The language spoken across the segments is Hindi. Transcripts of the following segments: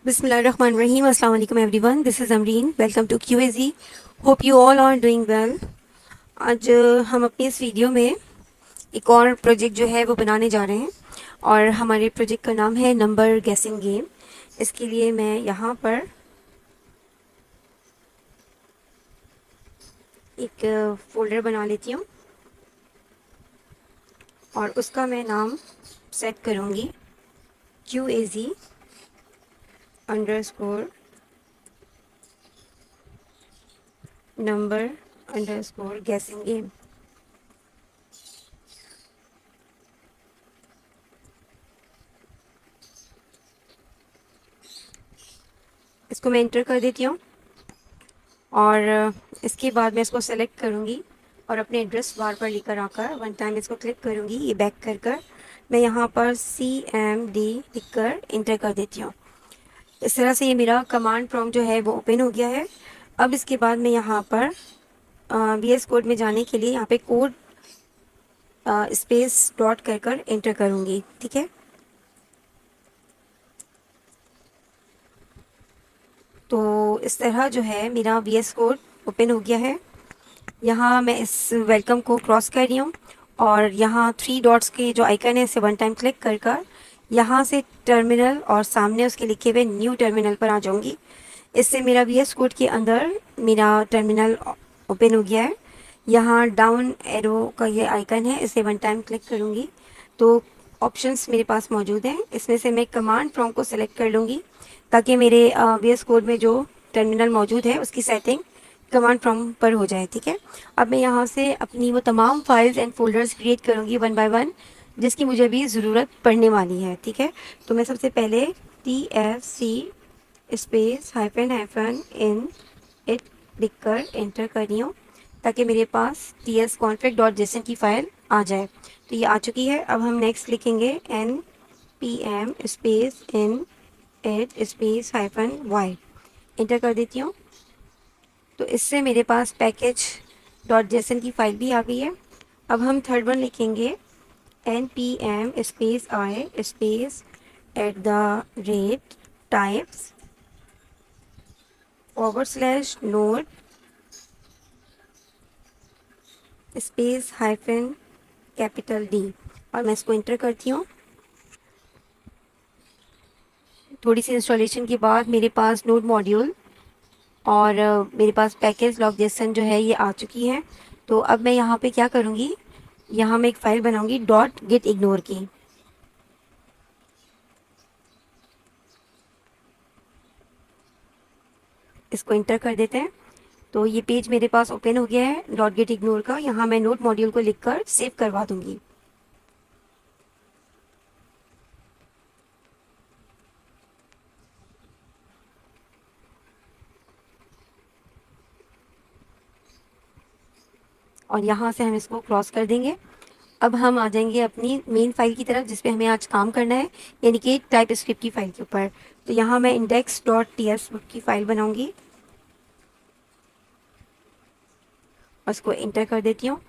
Bismillahirrahmanirrahim. Assalamu alaikum everyone. This is Amreen. Welcome to QAZ. Hope you all are doing well. आज हम अपनी इस वीडियो में एक और प्रोजेक्ट जो है वो बनाने जा रहे हैं और हमारे प्रोजेक्ट का नाम है नंबर गेसिंग गेम। इसके लिए मैं यहाँ पर एक फोल्डर बना लेती हूँ और उसका मैं नाम सेट करूँगी QAZ अंडरस्कोर नंबर अंडरस्कोर गेसिंग गेम। इसको मैं इंटर कर देती हूँ और इसके बाद मैं इसको सेलेक्ट करूँगी और अपने एड्रेस बार पर लेकर आकर वन टाइम इसको क्लिक करूँगी। ये बैक कर मैं यहाँ पर CMD लिखकर इंटर कर देती हूँ। इस तरह से ये मेरा कमांड प्रॉम्प्ट जो है वो ओपन हो गया है। अब इसके बाद मैं यहाँ पर VS कोड में जाने के लिए यहाँ पे कोड स्पेस डॉट कर इंटर करूँगी। ठीक है, तो इस तरह जो है मेरा VS कोड ओपन हो गया है। यहाँ मैं इस वेलकम को क्रॉस कर रही हूँ और यहाँ 3 डॉट्स के जो आइकन है इसे वन टाइम क्लिक कर यहाँ से टर्मिनल और सामने उसके लिखे हुए न्यू टर्मिनल पर आ जाऊँगी। इससे मेरा VS कोड के अंदर मेरा टर्मिनल ओपन हो गया है। यहाँ डाउन एरो का ये आइकन है, इसे वन टाइम क्लिक करूँगी तो ऑप्शंस मेरे पास मौजूद हैं। इसमें से मैं कमांड प्रॉम्प्ट को सिलेक्ट कर लूँगी ताकि मेरे VS कोड में जो टर्मिनल मौजूद है उसकी सेटिंग कमांड प्रॉम्प्ट पर हो जाए। ठीक है, अब मैं यहाँ से अपनी वो तमाम फाइल्स एंड फोल्डर्स क्रिएट करूँगी वन बाय वन जिसकी मुझे भी ज़रूरत पड़ने वाली है। ठीक है, तो मैं सबसे पहले TFC space hyphen in it लिखकर एंटर कर रही हूँ ताकि मेरे पास tsconfig.json की फ़ाइल आ जाए। तो ये आ चुकी है। अब हम नेक्स्ट लिखेंगे npm space in it space -y enter कर देती हूँ। तो इससे मेरे पास package.json की फ़ाइल भी आ गई है। अब हम थर्ड वन लिखेंगे npm space I space @types /node space -D और मैं इसको इंटर करती हूँ। थोड़ी सी इंस्टॉलेशन के बाद मेरे पास नोड मॉड्यूल और मेरे पास पैकेज लॉग जेसन जो है ये आ चुकी है। तो अब मैं यहाँ पे क्या करूँगी, यहाँ मैं एक फ़ाइल बनाऊँगी .gitignore की। इसको इंटर कर देते हैं तो ये पेज मेरे पास ओपन हो गया है .gitignore का। यहाँ मैं नोड मॉड्यूल को लिखकर सेव करवा दूँगी। और यहाँ से हम इसको क्रॉस कर देंगे। अब हम आ जाएंगे अपनी मेन फाइल की तरफ जिस पे हमें आज काम करना है, यानी कि टाइप स्क्रिप्ट की फ़ाइल के ऊपर। तो यहाँ मैं index.ts की फ़ाइल बनाऊँगी और इसको इंटर कर देती हूँ।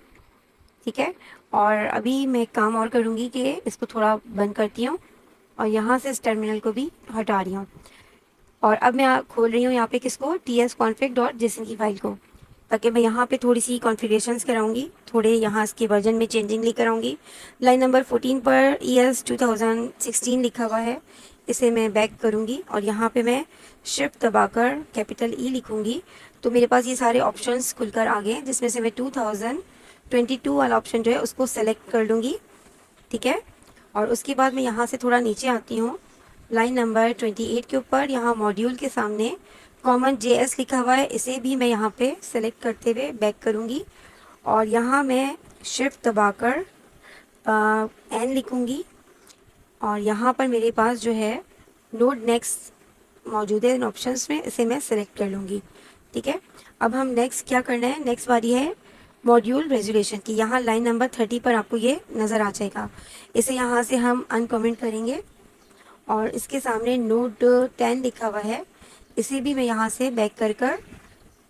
ठीक है, और अभी मैं एक काम और करूँगी कि इसको थोड़ा बंद करती हूँ और यहाँ से इस टर्मिनल को भी हटा रही हूँ। और अब मैं खोल रही हूँ यहाँ पे किसको, tsconfig.json की फ़ाइल को, ताकि मैं यहाँ पे थोड़ी सी कॉन्फ़िगरेशंस कराऊंगी, थोड़े यहाँ इसके वर्जन में चेंजिंग लेकर आऊँगी। लाइन नंबर 14 पर ES 2016 लिखा हुआ है, इसे मैं बैक करूँगी और यहाँ पे मैं शिफ्ट दबाकर कैपिटल E लिखूँगी। तो मेरे पास ये सारे ऑप्शंस खुलकर आ गए जिसमें से मैं 2022 वाला ऑप्शन जो है उसको सेलेक्ट कर लूँगी। ठीक है, और उसके बाद मैं यहाँ से थोड़ा नीचे आती हूँ, लाइन नंबर 28 के ऊपर यहाँ मॉड्यूल के सामने कॉमन JS लिखा हुआ है, इसे भी मैं यहाँ पे सेलेक्ट करते हुए बैक करूँगी और यहाँ मैं शिफ्ट दबाकर N लिखूँगी और यहाँ पर मेरे पास जो है नोड नेक्स्ट मौजूद है इन ऑप्शंस में, इसे मैं सेलेक्ट कर लूँगी। ठीक है, अब हम नेक्स्ट क्या करना है, नेक्स्ट बारी है मॉड्यूल रेजोल्यूशन की। यहाँ लाइन नंबर 30 पर आपको ये नज़र आ जाएगा, इसे यहाँ से हम अनकमेंट करेंगे और इसके सामने नोड 10 लिखा हुआ है, इसे भी मैं यहाँ से बैक कर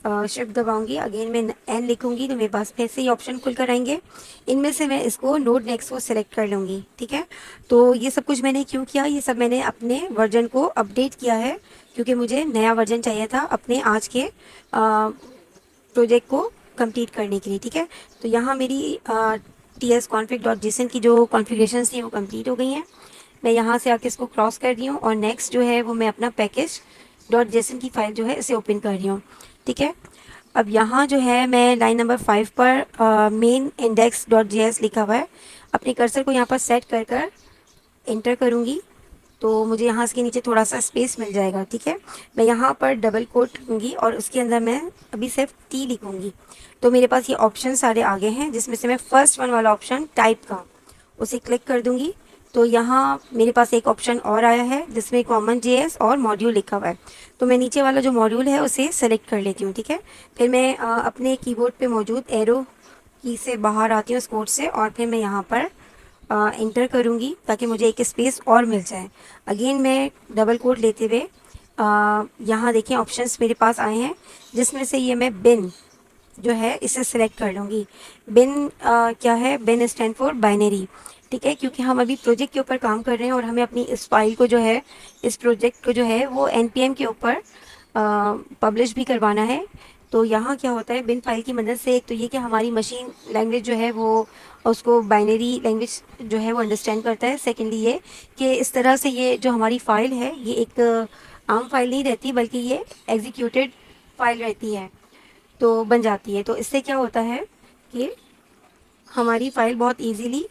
शिफ्ट दबाऊंगी, अगेन मैं एन लिखूंगी तो मेरे पास फिर से ये ऑप्शन खुल कर आएंगे। इनमें से मैं इसको नोड नेक्स्ट को सिलेक्ट कर लूँगी। ठीक है, तो ये सब कुछ मैंने क्यों किया, ये सब मैंने अपने वर्जन को अपडेट किया है क्योंकि मुझे नया वर्जन चाहिए था अपने आज के प्रोजेक्ट को कंप्लीट करने के लिए। ठीक है, तो यहाँ मेरी tsconfig.json की जो कॉन्फ़िगरेशन थी वो कंप्लीट हो गई हैं। मैं यहाँ से आके इसको क्रॉस कर रही हूँ और नेक्स्ट जो है वो मैं अपना पैकेज डॉट जेसन की फाइल जो है इसे ओपन कर रही हूँ। ठीक है, अब यहाँ जो है मैं लाइन नंबर 5 पर मेन इंडेक्स डॉट जेएस लिखा हुआ है, अपने कर्सर को यहाँ पर सेट कर कर इंटर करूँगी तो मुझे यहाँ इसके नीचे थोड़ा सा स्पेस मिल जाएगा। ठीक है, मैं यहाँ पर डबल कोट लूँगी और उसके अंदर मैं अभी सिर्फ टी लिखूँगी तो मेरे पास ये ऑप्शन सारे आगे हैं, जिसमें से मैं फर्स्ट वन वाला ऑप्शन टाइप का उसे क्लिक कर दूँगी तो यहाँ मेरे पास एक ऑप्शन और आया है जिसमें कॉमन जेएस और मॉड्यूल लिखा हुआ है। तो मैं नीचे वाला जो मॉड्यूल है उसे सेलेक्ट कर लेती हूँ। ठीक है, फिर मैं अपने कीबोर्ड पे मौजूद एरो की से बाहर आती हूँ इस कोड से और फिर मैं यहाँ पर इंटर करूँगी ताकि मुझे एक स्पेस और मिल जाए। अगेन मैं डबल कोड लेते हुए यहाँ देखिए ऑप्शंस मेरे पास आए हैं, जिसमें से ये मैं बिन जो है इसे सिलेक्ट कर लूँगी। बिन क्या है, बिन स्टैंड फॉर बाइनरी। ठीक है, क्योंकि हम अभी प्रोजेक्ट के ऊपर काम कर रहे हैं और हमें अपनी इस फाइल को जो है, इस प्रोजेक्ट को जो है वो npm के ऊपर पब्लिश भी करवाना है। तो यहाँ क्या होता है बिन फाइल की मदद से, एक तो ये कि हमारी मशीन लैंग्वेज जो है वो उसको बाइनरी लैंग्वेज जो है वो अंडरस्टैंड करता है। सेकेंडली ये कि इस तरह से ये जो हमारी फ़ाइल है ये एक आम फाइल नहीं रहती बल्कि ये एग्जीक्यूटेड फाइल रहती है तो बन जाती है। तो इससे क्या होता है कि हमारी फ़ाइल बहुत इजीली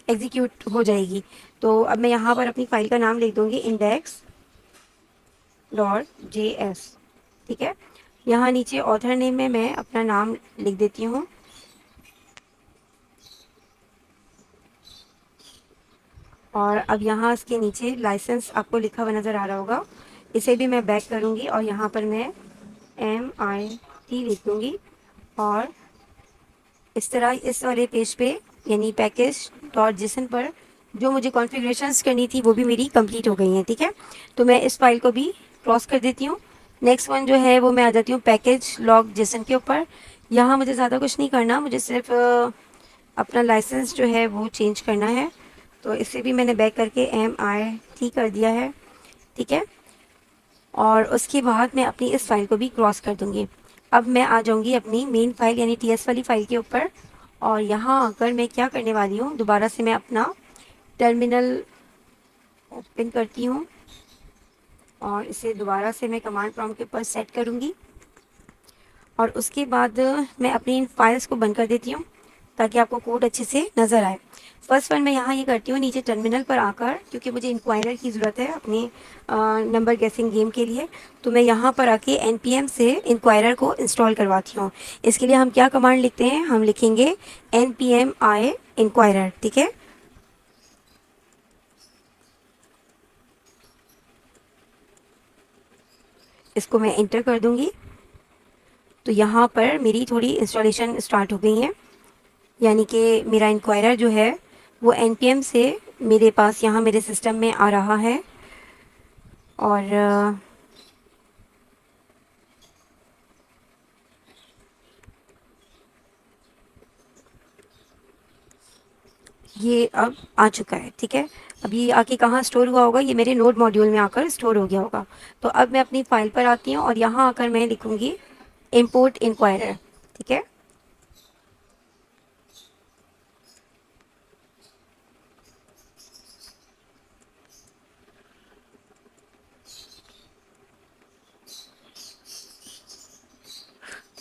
एग्जीक्यूट हो जाएगी। तो अब मैं यहाँ पर अपनी फ़ाइल का नाम लिख दूँगी इंडेक्स डॉट जेएस। ठीक है, यहाँ नीचे ऑथर नेम में मैं अपना नाम लिख देती हूँ और अब यहाँ इसके नीचे लाइसेंस आपको लिखा हुआ नज़र आ रहा होगा, इसे भी मैं बैक करूँगी और यहाँ पर मैं MIT लिख दूँगी और इस तरह इस वाले पेज पे यानी पैकेज डॉट जेसन पर जो मुझे कॉन्फ़िगरेशंस करनी थी वो भी मेरी कंप्लीट हो गई हैं। ठीक है, तो मैं इस फाइल को भी क्रॉस कर देती हूँ। नेक्स्ट वन जो है वो मैं आ जाती हूँ पैकेज लॉग जेसन के ऊपर। यहाँ मुझे ज़्यादा कुछ नहीं करना, मुझे सिर्फ अपना लाइसेंस जो है वो चेंज करना है तो इसे भी मैंने बैक करके MIT कर दिया है। ठीक है, और उसके बाद मैं अपनी इस फाइल को भी क्रॉस कर दूँगी। अब मैं आ जाऊँगी अपनी मेन फाइल यानी TS वाली फाइल के ऊपर और यहाँ आकर मैं क्या करने वाली हूँ, दोबारा से मैं अपना टर्मिनल ओपन करती हूँ और इसे दोबारा से मैं कमांड प्रॉम्प्ट के ऊपर सेट करूँगी और उसके बाद मैं अपनी इन फाइल्स को बंद कर देती हूँ ताकि आपको कोड अच्छे से नज़र आए। फर्स्ट वन मैं यहाँ ये करती हूँ नीचे टर्मिनल पर आकर, क्योंकि मुझे इंक्वायरर की ज़रूरत है अपने नंबर गेसिंग गेम के लिए, तो मैं यहाँ पर आके npm से इंक्वायरर को इंस्टॉल करवाती हूँ। इसके लिए हम क्या कमांड लिखते हैं, हम लिखेंगे npm i इंक्वायरर। ठीक है, इसको मैं इंटर कर दूँगी तो यहाँ पर मेरी थोड़ी इंस्टॉलेशन स्टार्ट हो गई है, यानी कि मेरा इंक्वायरर जो है वो npm से मेरे पास यहाँ मेरे सिस्टम में आ रहा है और ये अब आ चुका है। ठीक है, अब ये आके कहाँ स्टोर हुआ होगा, ये मेरे नोड मॉड्यूल में आकर स्टोर हो गया होगा। तो अब मैं अपनी फाइल पर आती हूँ और यहाँ आकर मैं लिखूँगी import इंक्वायरर। ठीक है,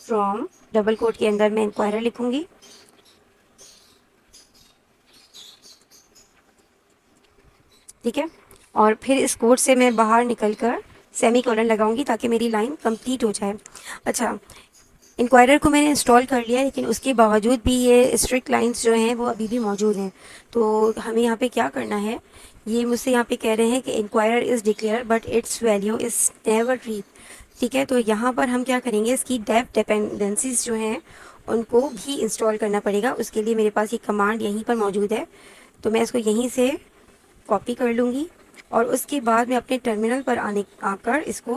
फ्रॉम डबल कोट के अंदर मैं इंक्वायरर लिखूँगी। ठीक है, और फिर इस कोड से मैं बाहर निकल कर सेमी कोलन लगाऊंगी ताकि मेरी लाइन कंप्लीट हो जाए। अच्छा, इंक्वायरर को मैंने इंस्टॉल कर लिया लेकिन उसके बावजूद भी ये स्ट्रिक्ट लाइंस जो हैं वो अभी भी मौजूद हैं। तो हमें यहाँ पे क्या करना है, ये मुझसे यहाँ पे कह रहे हैं कि inquirer is declare but it's value is never read. ठीक है, तो यहाँ पर हम क्या करेंगे, इसकी डेफ डिपेंडेंसीज जो हैं उनको भी इंस्टॉल करना पड़ेगा। उसके लिए मेरे पास ये कमांड यहीं पर मौजूद है तो मैं इसको यहीं से कॉपी कर लूँगी और उसके बाद मैं अपने टर्मिनल पर आकर इसको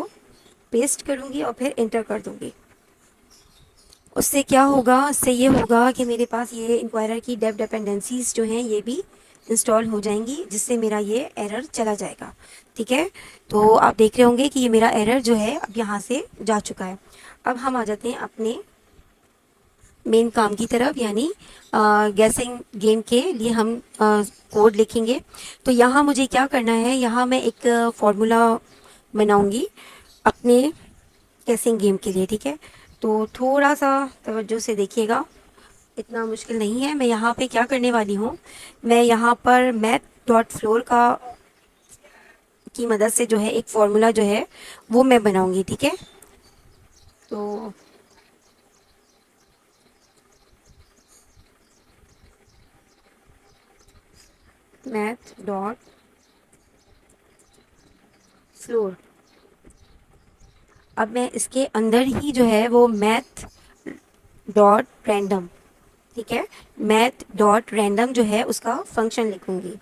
पेस्ट करूँगी और फिर इंटर कर दूँगी। उससे क्या होगा, उससे ये होगा कि मेरे पास ये इंक्वायरर की डेप डिपेंडेंसीज जो हैं ये भी इंस्टॉल हो जाएंगी, जिससे मेरा ये एरर चला जाएगा। ठीक है, तो आप देख रहे होंगे कि ये मेरा एरर जो है अब यहाँ से जा चुका है। अब हम आ जाते हैं अपने मेन काम की तरफ, यानी गैसिंग गेम के लिए हम कोड लिखेंगे। तो यहाँ मुझे क्या करना है, यहाँ मैं एक फॉर्मूला बनाऊंगी अपने गैसिंग गेम के लिए। ठीक है, तो थोड़ा सा तवज्जो से देखिएगा, इतना मुश्किल नहीं है। मैं यहाँ पे क्या करने वाली हूँ, मैं यहाँ पर मैथ डॉट फ्लोर का की मदद से जो है एक फॉर्मूला जो है वो मैं बनाऊंगी। ठीक है, तो मैथ डॉट फ्लोर, अब मैं इसके अंदर ही जो है वो मैथ डॉट रैंडम, ठीक है, मैथ डॉट रैंडम जो है उसका फंक्शन लिखूंगी।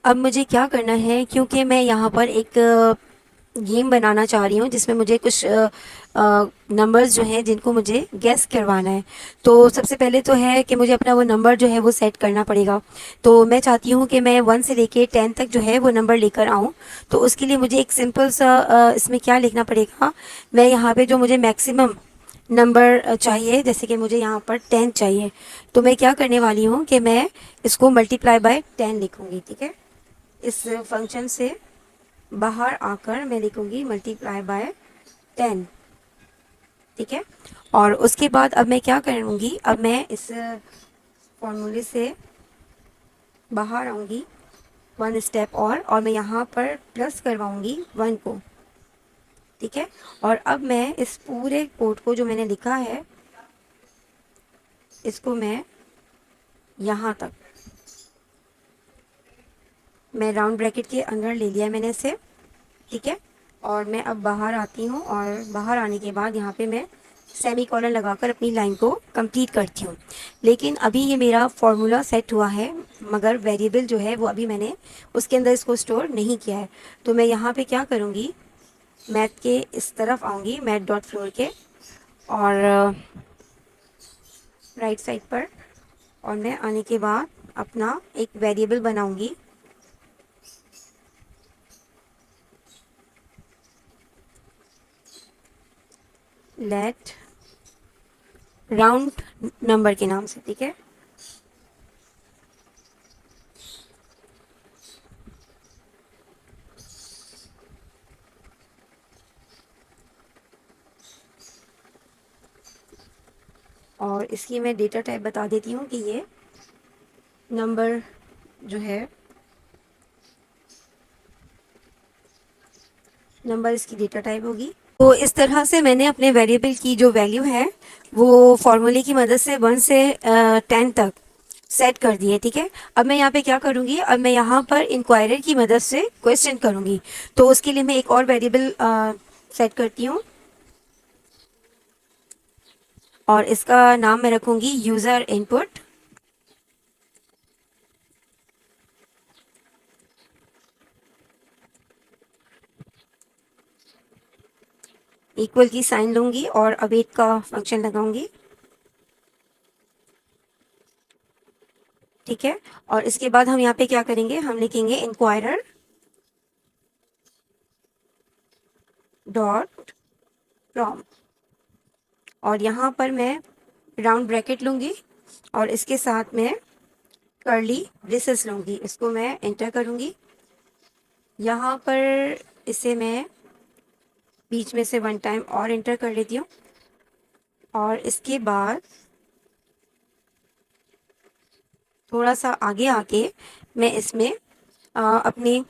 अब मुझे क्या करना है, क्योंकि मैं यहाँ पर एक गेम बनाना चाह रही हूँ जिसमें मुझे कुछ नंबर्स जो हैं जिनको मुझे गैस करवाना है। तो सबसे पहले तो है कि मुझे अपना वो नंबर जो है वो सेट करना पड़ेगा। तो मैं चाहती हूँ कि मैं 1 से लेके 10 तक जो है वो नंबर लेकर आऊँ। तो उसके लिए मुझे एक सिंपल सा इसमें क्या लिखना पड़ेगा, मैं यहाँ पे जो मुझे मैक्सिमम नंबर चाहिए, जैसे कि मुझे यहाँ पर 10 चाहिए, तो मैं क्या करने वाली हूँ कि मैं इसको मल्टीप्लाई बाय 10 लिखूँगी। ठीक है, इस फंक्शन से बाहर आकर मैं लिखूंगी मल्टीप्लाई बाय 10। ठीक है, और उसके बाद अब मैं क्या करूंगी, अब मैं इस फॉर्मूले से बाहर आऊंगी 1 स्टेप और मैं यहाँ पर प्लस करवाऊंगी 1 को। ठीक है, और अब मैं इस पूरे कोड को जो मैंने लिखा है इसको मैं यहाँ तक, मैं राउंड ब्रैकेट के अंदर ले लिया मैंने इसे। ठीक है, और मैं अब बाहर आती हूँ और बाहर आने के बाद यहाँ पे मैं सेमी कॉलन लगाकर अपनी लाइन को कंप्लीट करती हूँ। लेकिन अभी ये मेरा फॉर्मूला सेट हुआ है, मगर वेरिएबल जो है वो अभी मैंने उसके अंदर इसको स्टोर नहीं किया है। तो मैं यहाँ पे क्या करूँगी, मैथ के इस तरफ आऊँगी, मैथ डॉट फ्लोर के, और राइट साइड पर, और मैं आने के बाद अपना एक वेरिएबल बनाऊँगी। लेट राउंड नंबर के नाम से। ठीक है, और इसकी मैं डेटा टाइप बता देती हूँ कि ये नंबर जो है, नंबर इसकी डेटा टाइप होगी। तो इस तरह से मैंने अपने वेरिएबल की जो वैल्यू है वो फॉर्मूले की मदद से 1 से 10 तक सेट कर दिए। ठीक है, अब मैं यहाँ पे क्या करूँगी, अब मैं यहाँ पर इंक्वायरर की मदद से क्वेश्चन करूँगी। तो उसके लिए मैं एक और वेरिएबल सेट करती हूँ, और इसका नाम मैं रखूँगी यूज़र इनपुट। इक्वल की साइन लूँगी और अवेट का फंक्शन लगाऊंगी। ठीक है, और इसके बाद हम यहाँ पे क्या करेंगे, हम लिखेंगे इंक्वायरर डॉट फ्रॉम, और यहाँ पर मैं राउंड ब्रैकेट लूँगी और इसके साथ में कर्ली ब्रेसेस लूँगी। इसको मैं एंटर करूँगी, यहाँ पर इसे मैं बीच में से 1 टाइम और एंटर कर लेती हूँ, और इसके बाद थोड़ा सा आगे आके मैं इसमें अपनी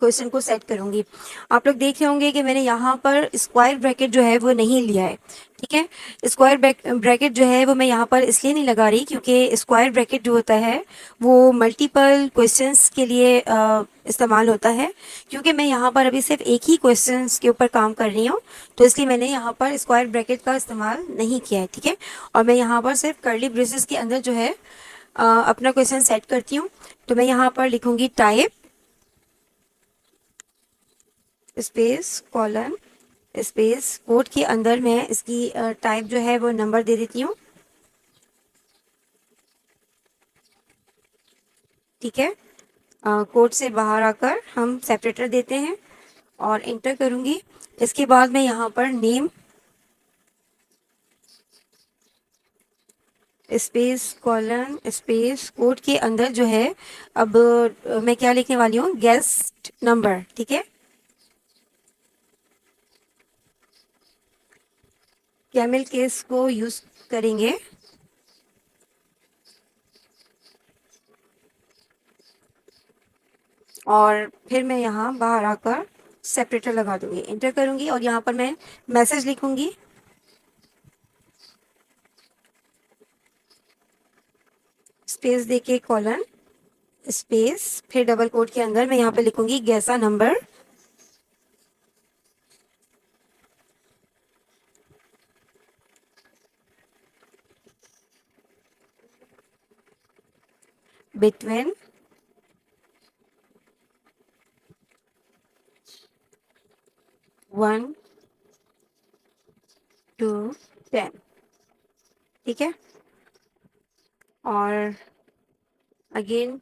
क्वेश्चन को सेट करूँगी। आप लोग देख रहे होंगे कि मैंने यहाँ पर स्क्वायर ब्रैकेट जो है वो नहीं लिया है। ठीक है, स्क्वायर ब्रैकेट जो है वो मैं यहाँ पर इसलिए नहीं लगा रही क्योंकि स्क्वायर ब्रैकेट जो होता है वो मल्टीपल क्वेश्चंस के लिए इस्तेमाल होता है। क्योंकि मैं यहाँ पर अभी सिर्फ एक ही क्वेश्चंस के ऊपर काम कर रही हूँ, तो इसलिए मैंने यहाँ पर स्क्वायर ब्रैकेट का इस्तेमाल नहीं किया है। ठीक है, और मैं यहाँ पर सिर्फ कर्ली ब्रेसेस के अंदर जो है अपना क्वेश्चन सेट करती हूँ। तो मैं यहाँ पर लिखूंगी type space colon space code के अंदर मैं इसकी टाइप जो है वो नंबर दे देती हूँ। ठीक है, कोड से बाहर आकर हम सेपरेटर देते हैं और इंटर करूंगी। इसके बाद मैं यहाँ पर name space colon space code के अंदर जो है अब मैं क्या लिखने वाली हूँ, गेस्ट नंबर। ठीक है, कैमल केस को यूज करेंगे। और फिर मैं यहाँ बाहर आकर सेपरेटर लगा दूंगी, इंटर करूंगी और यहाँ पर मैं मैसेज लिखूंगी। स्पेस देके कॉलन स्पेस फिर डबल कोट के अंदर मैं यहाँ पे लिखूंगी गैसा नंबर। Between 1 to 10। ठीक है, और अगेन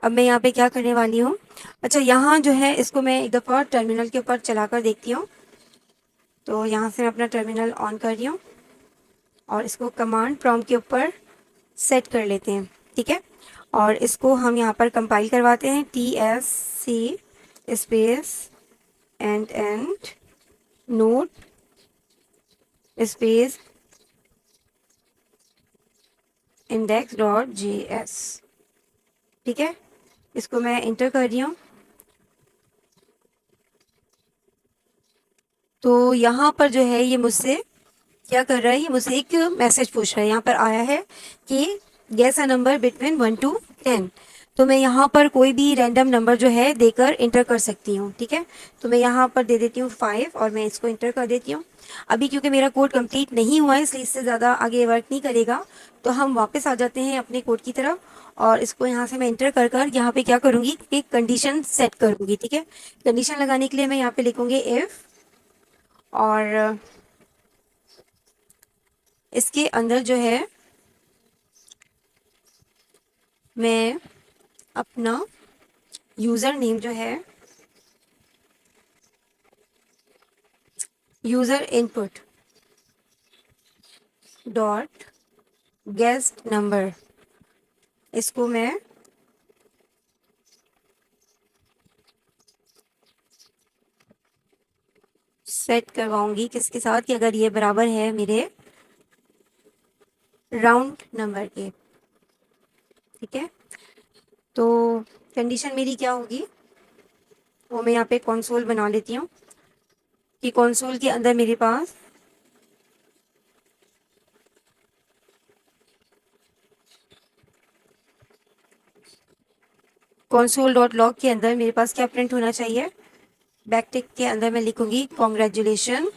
अब मैं यहाँ पे क्या करने वाली हूँ, अच्छा यहाँ जो है इसको मैं एक दफ़ा टर्मिनल के ऊपर चलाकर देखती हूँ। तो यहाँ से मैं अपना टर्मिनल ऑन कर रही हूँ और इसको कमांड प्रॉम्प्ट के ऊपर सेट कर लेते हैं। ठीक है, और इसको हम यहाँ पर कंपाइल करवाते हैं, TSC space and note space index.js। ठीक है, इसको मैं इंटर कर रही हूँ। तो यहाँ पर जो है ये मुझसे क्या कर रहा है, ये मुझसे एक मैसेज पूछ रहा है। यहाँ पर आया है कि gas a number between 1 to 10। तो मैं यहाँ पर कोई भी रैंडम नंबर जो है देकर इंटर कर सकती हूँ। ठीक है, तो मैं यहाँ पर दे देती हूँ 5 और मैं इसको इंटर कर देती हूँ। अभी क्योंकि मेरा कोड कंप्लीट नहीं हुआ है इसलिए इससे ज़्यादा आगे वर्क नहीं करेगा। तो हम वापस आ जाते हैं अपने कोड की तरफ और इसको यहाँ से मैं इंटर कर कर यहाँ पे क्या करूँगी, एक कंडीशन सेट करूँगी। ठीक है, कंडीशन लगाने के लिए मैं यहाँ पे लिखूँगी इफ़, और इसके अंदर जो है मैं अपना यूज़र नेम जो है, user input dot guest number, इसको मैं सेट करवाऊंगी किसके साथ, कि अगर ये बराबर है मेरे राउंड नंबर के। ठीक है, तो कंडीशन मेरी क्या होगी वो मैं यहाँ पे कंसोल बना लेती हूँ कि कंसोल के अंदर मेरे पास कंसोल डॉट लॉग के अंदर मेरे पास क्या प्रिंट होना चाहिए, बैकटिक के अंदर मैं लिखूंगी कॉन्ग्रेचुलेशन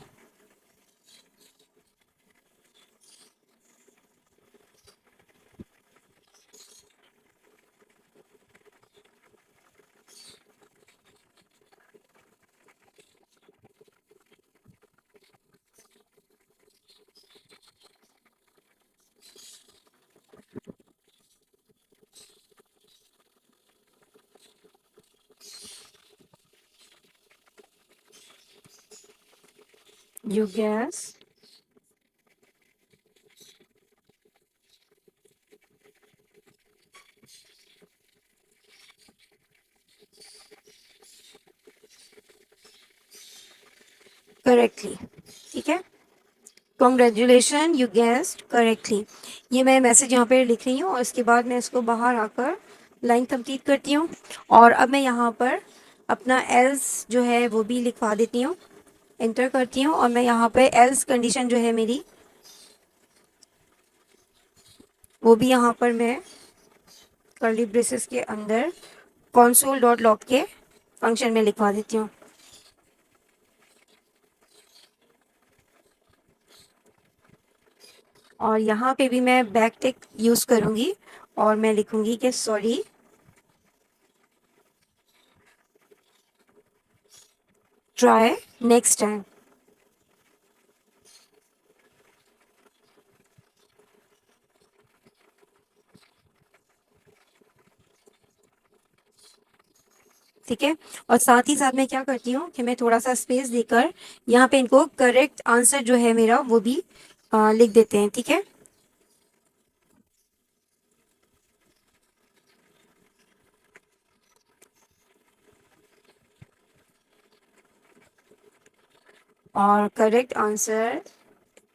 यू गैस करेक्टली। ठीक है, कॉन्ग्रेचुलेशन यू गेस्ड करेक्टली, ये मैं मैसेज यहाँ पे लिख रही हूँ और इसके बाद मैं इसको बाहर आकर लाइन कंप्लीट करती हूँ। और अब मैं यहाँ पर अपना एल्स जो है वो भी लिखवा देती हूँ, एंटर करती हूँ और मैं यहाँ पे एल्स कंडीशन जो है मेरी वो भी यहाँ पर मैं कर्ली ब्रेसेस के अंदर कंसोल डॉट लॉग के फंक्शन में लिखवा देती हूँ। और यहाँ पे भी मैं बैक टिक यूज़ करूँगी और मैं लिखूँगी कि सॉरी, ट्राई नेक्स्ट टाइम। ठीक है, और साथ ही साथ मैं क्या करती हूँ कि मैं थोड़ा सा स्पेस देकर यहाँ पे इनको करेक्ट आंसर जो है मेरा वो भी लिख देते हैं। ठीक है, और करेक्ट आंसर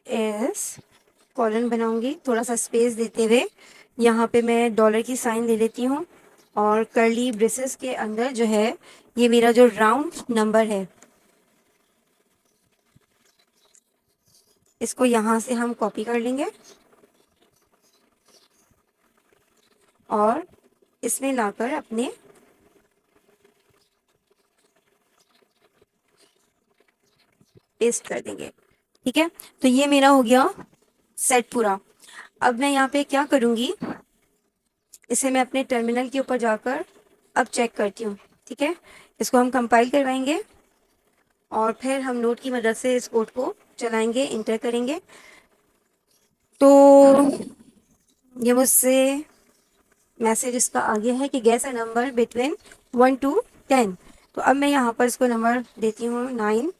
इज, कॉलन बनाऊंगी थोड़ा सा स्पेस देते हुए, यहाँ पे मैं डॉलर की साइन ले लेती हूँ और कर्ली ब्रेसेस के अंदर जो है ये मेरा जो राउंड नंबर है इसको यहाँ से हम कॉपी कर लेंगे और इसमें लाकर अपने पेस्ट कर देंगे। ठीक है, तो ये मेरा हो गया सेट पूरा। अब मैं यहाँ पे क्या करूँगी, इसे मैं अपने टर्मिनल के ऊपर जाकर अब चेक करती हूँ। ठीक है, इसको हम कंपाइल करवाएंगे और फिर हम नोट की मदद से इस कोड को चलाएंगे, इंटर करेंगे। तो ये मुझसे मैसेज इसका आ गया है कि gas a number between 1 to 10। तो अब मैं यहाँ पर इसको नंबर देती हूँ 9,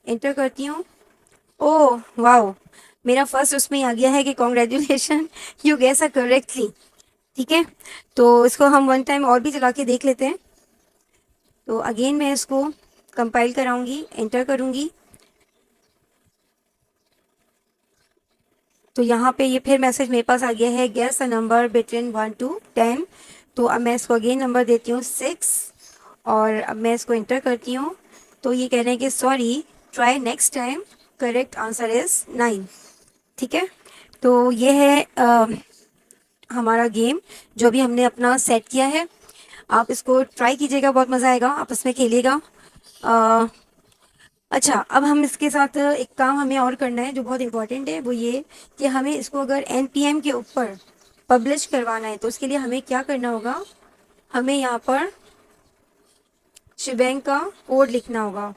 इंटर करती हूँ। ओह वाओ, मेरा फर्स्ट उसमें आ गया है कि congratulation, you gas a correctly. ठीक है, तो इसको हम वन टाइम और भी चला के देख लेते हैं। तो अगेन मैं इसको कंपाइल कराऊंगी, एंटर करूंगी। तो यहाँ पे ये फिर मैसेज मेरे पास आ गया है, gas a number between 1 to 10। तो अब मैं इसको अगेन नंबर देती हूँ 6 और अब मैं इसको इंटर करती हूँ। तो ये कह रहे हैं कि sorry, try next time, correct answer is 9। ठीक है, तो ये है हमारा गेम जो अभी हमने अपना सेट किया है। आप इसको ट्राई कीजिएगा, बहुत मज़ा आएगा, आप इसमें खेलिएगा। अच्छा, अब हम इसके साथ एक काम हमें और करना है जो बहुत इम्पोर्टेंट है, वो ये कि हमें इसको अगर एनपीएम के ऊपर पब्लिश करवाना है तो उसके लिए हमें क्या करना होगा, हमें यहाँ पर शिबैंग का कोड लिखना होगा।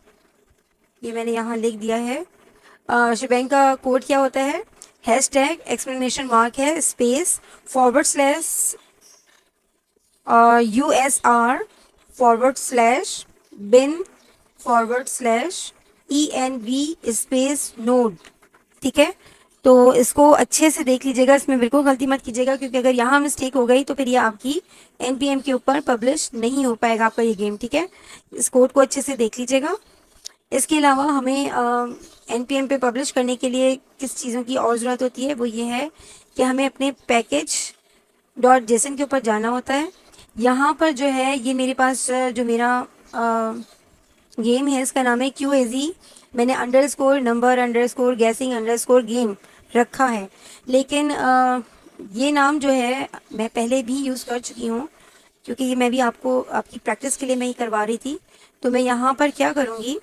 ये मैंने यहाँ लिख दिया है। शिबैंग का कोड क्या होता है, हैशटैग एक्सक्लेमेशन मार्क है, space, forward slash USR, forward slash bin, forward slash ENV space node. ठीक है, तो इसको अच्छे से देख लीजिएगा, इसमें बिल्कुल गलती मत कीजिएगा, क्योंकि अगर यहाँ मिस्टेक हो गई तो फिर ये आपकी एनपीएम के ऊपर पब्लिश नहीं हो पाएगा आपका ये गेम। ठीक है, इस कोड को अच्छे से देख लीजिएगा। इसके अलावा हमें एनपीएम पे पब्लिश करने के लिए किस चीज़ों की और ज़रूरत होती है, वो ये है कि हमें अपने पैकेज डॉट जेसन के ऊपर जाना होता है। यहाँ पर जो है ये मेरे पास जो मेरा गेम है इसका नाम है QAZ। मैंने underscore number underscore guessing underscore game रखा है, लेकिन ये नाम जो है मैं पहले भी यूज़ कर चुकी हूँ, क्योंकि ये मैं भी आपको आपकी प्रैक्टिस के लिए मैं ही करवा रही थी। तो मैं यहाँ पर क्या करूँगी,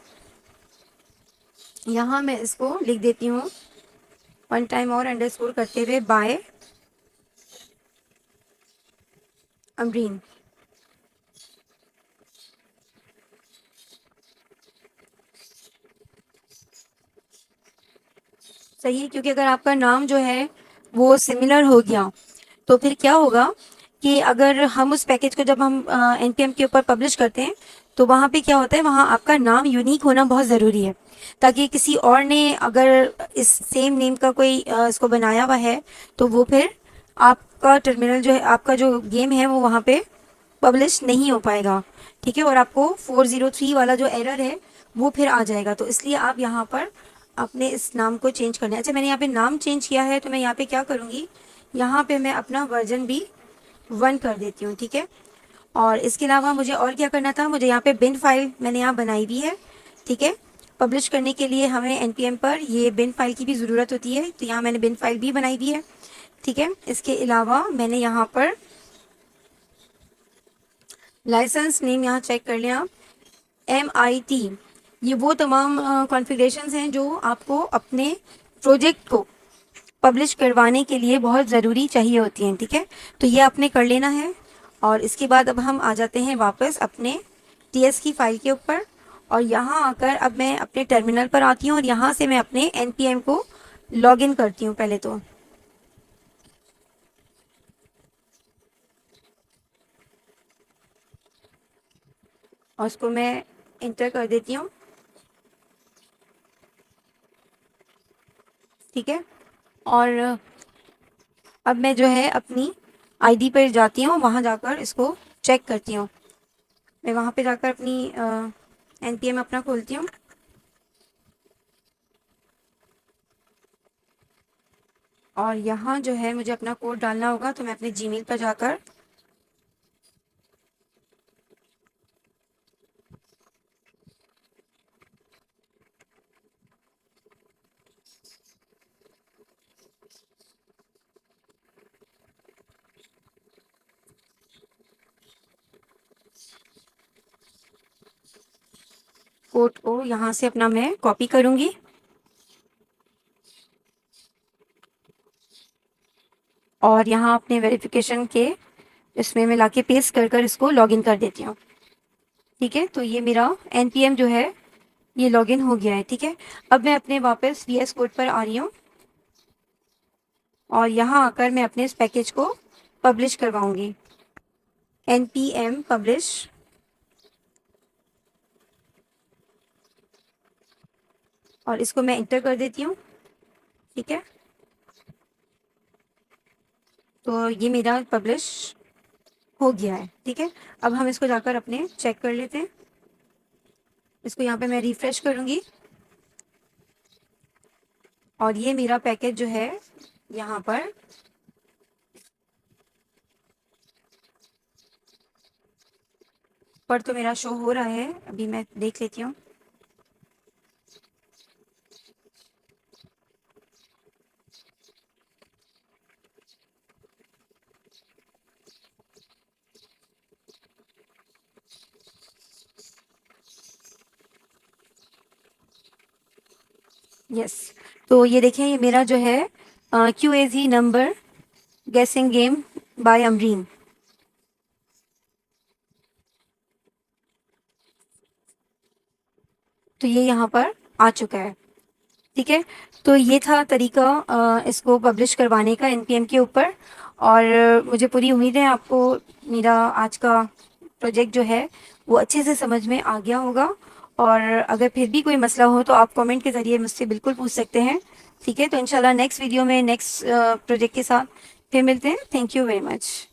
यहाँ मैं इसको लिख देती हूँ वन टाइम और अंडरस्कोर करते हुए बाय अमरीन। सही है, क्योंकि अगर आपका नाम जो है वो सिमिलर हो गया तो फिर क्या होगा कि अगर हम उस पैकेज को जब हम एनपीएम के ऊपर पब्लिश करते हैं तो वहाँ पे क्या होता है, वहाँ आपका नाम यूनिक होना बहुत ज़रूरी है, ताकि किसी और ने अगर इस सेम नेम का कोई इसको बनाया हुआ है तो वो फिर आपका टर्मिनल जो है, आपका जो गेम है वो वहाँ पे पब्लिश नहीं हो पाएगा। ठीक है, और आपको 403 वाला जो एरर है वो फिर आ जाएगा। तो इसलिए आप यहाँ पर अपने इस नाम को चेंज करना है। अच्छा, मैंने यहाँ पे नाम चेंज किया है तो मैं यहाँ पे क्या करूँगी, यहाँ पे मैं अपना वर्जन भी 1 कर देती हूँ। ठीक है, और इसके अलावा मुझे और क्या करना था, मुझे यहाँ पे बिन फाइल मैंने यहाँ बनाई भी है। ठीक है, पब्लिश करने के लिए हमें एनपीएम पर ये बिन फाइल की भी ज़रूरत होती है, तो यहाँ मैंने बिन फाइल भी बनाई भी है। ठीक है, इसके अलावा मैंने यहाँ पर लाइसेंस नेम यहाँ चेक कर लें आप, MIT। ये वो तमाम कॉन्फ़िगरेशंस हैं जो आपको अपने प्रोजेक्ट को पब्लिश करवाने के लिए बहुत ज़रूरी चाहिए होती हैं, ठीक है। तो ये आपने कर लेना है। और इसके बाद अब हम आ जाते हैं वापस अपने टीएस की फ़ाइल के ऊपर। और यहाँ आकर अब मैं अपने टर्मिनल पर आती हूँ और यहाँ से मैं अपने एनपीएम को लॉगिन करती हूँ पहले तो। और उसको मैं इंटर कर देती हूँ, ठीक है। और अब मैं जो है अपनी आईडी पर जाती हूँ, वहाँ जाकर इसको चेक करती हूँ। मैं वहाँ पे जाकर अपनी एनपीएम अपना खोलती हूँ। और यहाँ जो है मुझे अपना कोड डालना होगा, तो मैं अपने जीमेल पर जाकर कोड को यहाँ से अपना मैं कॉपी करूँगी और यहाँ अपने वेरिफिकेशन के इसमें मैं लाके पेस्ट कर इसको लॉगिन कर देती हूँ, ठीक है। तो ये मेरा एनपीएम जो है ये लॉगिन हो गया है, ठीक है। अब मैं अपने वापस वीएस कोड पर आ रही हूँ और यहाँ आकर मैं अपने इस पैकेज को पब्लिश करवाऊंगी, npm पब्लिश। और इसको मैं इंटर कर देती हूँ, ठीक है। तो ये मेरा पब्लिश हो गया है, ठीक है। अब हम इसको जाकर अपने चेक कर लेते हैं। इसको यहाँ पे मैं रिफ्रेश करूँगी और ये मेरा पैकेज जो है यहाँ पर तो मेरा शो हो रहा है। अभी मैं देख लेती हूँ। यस, तो ये देखें, ये मेरा जो है QAZ नंबर गेसिंग गेम बाय अमरीन। तो ये यहाँ पर आ चुका है, ठीक है। तो ये था तरीका इसको पब्लिश करवाने का एनपीएम के ऊपर। और मुझे पूरी उम्मीद है आपको मेरा आज का प्रोजेक्ट जो है वो अच्छे से समझ में आ गया होगा। और अगर फिर भी कोई मसला हो तो आप कमेंट के ज़रिए मुझसे बिल्कुल पूछ सकते हैं, ठीक है। तो इंशाल्लाह नेक्स्ट वीडियो में नेक्स्ट प्रोजेक्ट के साथ फिर मिलते हैं। Thank you very much.